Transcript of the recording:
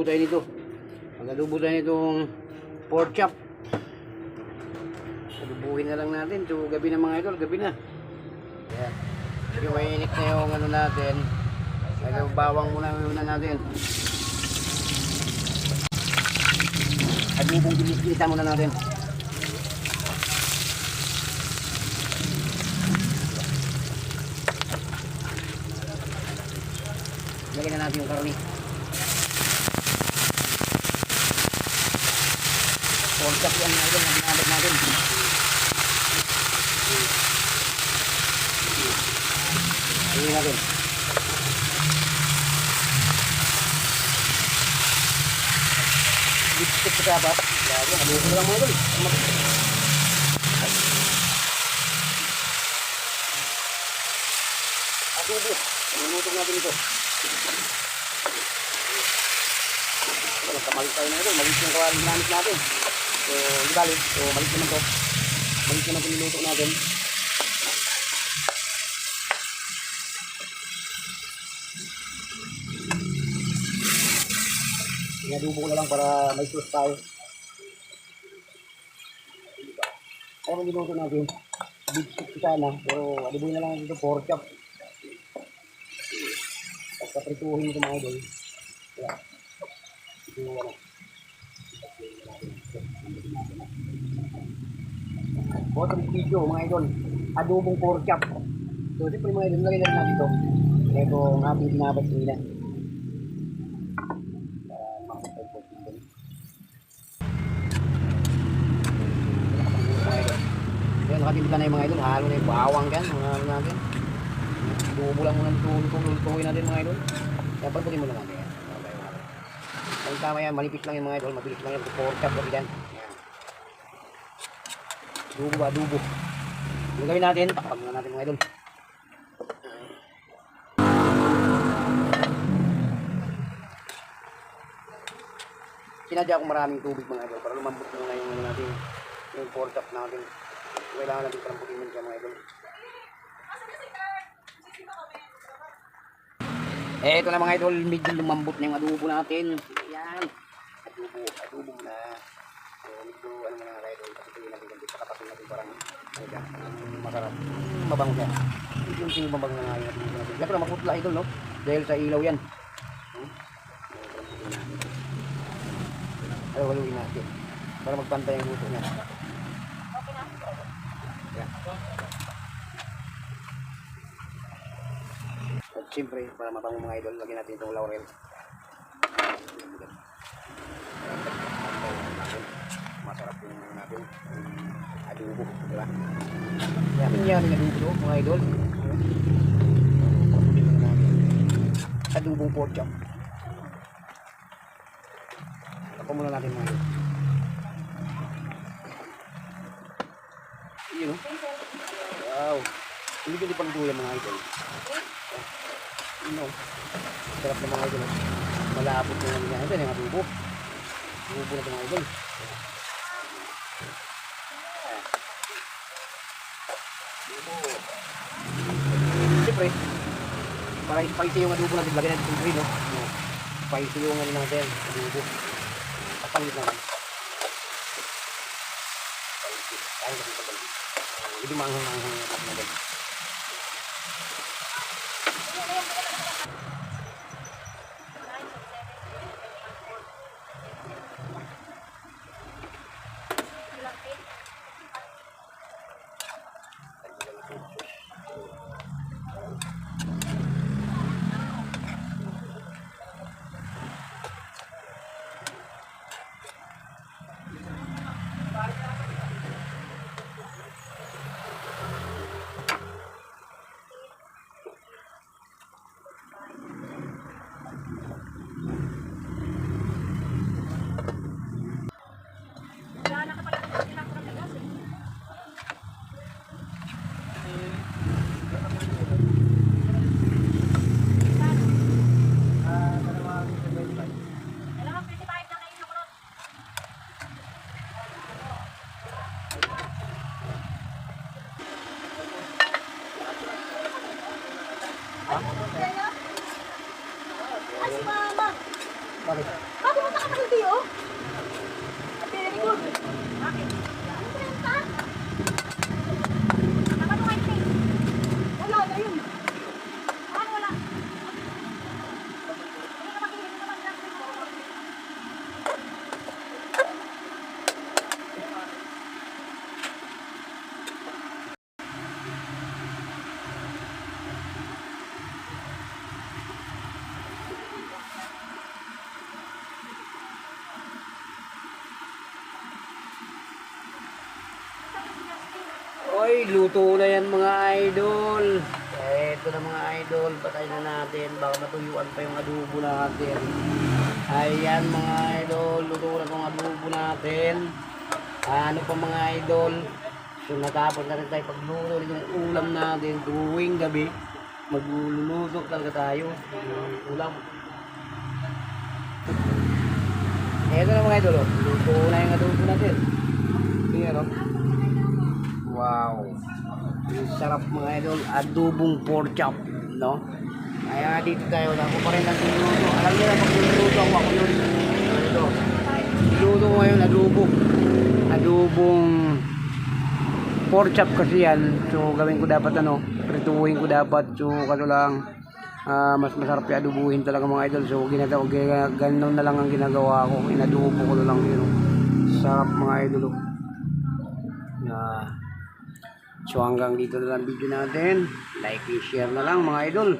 tayo nito. Mag-adobo tayo nitong pork chop. Adobuhin na lang natin. So, gabi na mga idol, gabi na. Ayan. Sige, mainit na yung ano natin. Kaya bawang muna natin. Adobong ginis-ginisan muna natin. Lagyan na natin yung karni. Pork chop yan mga idol, nabinabot natin. Ayun natin. Dipit sa dapat. Lagi, alusin lang mga idol. Adobo. Lulutong natin ito. Magkamalit tayo na ito. Malit yung kawaling ginamit natin. So, di balik. So, malit naman ito. Malit naman ito nilutok natin. Inadubo ko na lang para may sauce tayo. Kaya kung nilutok natin, beef stick sana. Pero adubuhin na lang ito pork chop. Kaprituhin ito mga idol. Kaya, ito ano. Bottom video mga idol. Adobong pork chop. So, siyempre mga idol, lagay natin ito. Ito ang ating binabas nila. Ayan, nakatimpla na yung mga idol. Halo na yung bawang dyan. Mga ano natin. Adobo lang muna lutuin natin mga idol. Kaya pagputin muna natin. Kung tama yan, malipit lang yung mga idol. Mabilis lang yung pork chop kasi dyan. Adobo ba? Adobo. Yung gawin natin, takapag muna natin mga idol. Sinadya akong maraming tubig mga idol para lumambot na yung ano natin, yung pork chop natin. Kailangan natin paramputin yun siya mga idol. Eh, ito na mga idol, medyo lumambot na yung adobo natin. Ayan. Adobo na. So, medyo ano na mga idol, patutuin natin ganito. Pakapasin natin parang masarap. Mabango siya. Yung mabango na nga yung adobo natin. Siyempre makutla idol, no? Dahil sa ilaw yan. Haluin natin para magpantay ang luto niya. Ayan. At siyempre, para mabango mga idol, lagyan natin itong laurel. Masarap yung natin adobo, diba? Yan yung adobo mga idol. Adobong pork chop. Ako muna natin mga idol. Yun o. Wow. Hindi ko pang duyan mga idol. No. Sarap na mga idol. Malapot na namin yan. Ito yung adobo. Adobo na ito mga idol. Siyempre, para spicy yung adobo natin, lagyan natin yung green, no? Spicy yung ano natin, adobo. Kapalit naman. Spicy. Kaya natin kapalit. Hindi manghang-manghang natin. Ay, si Mama. Bakit? Bakit Hindi oh. Very good. Bakit? Wala na yun. Ano wala? Oy, luto na yan mga idol. Eto na mga idol, patay na natin. Baka matuyuan pa yung adobo natin. Ayan mga idol, luto na itong adobo natin. Ano pa mga idol? So natapos na rin tayo pagluto ng ulam natin tuwing gabi. Magluluto talaga tayo ng ulam. Eto na mga idol, luto na yung adobo natin. Tingnan o. Wow. Sarap mga idol, adobong pork chop, no? Kaya dito tayo, ako pa rin nagluluto. Alam niyo na pag niluluto ako yun. Ito. Niluto ko ngayon adobong pork chop kasi yan. So gawin ko dapat prituhin ko dapat. So kaso lang mas masarap yung adobuhin talaga mga idol. So ganun na lang ang ginagawa ko. Inadobo ko na lang yun. Sarap mga idol. So hanggang dito na lang video natin. Like and share na lang mga idol.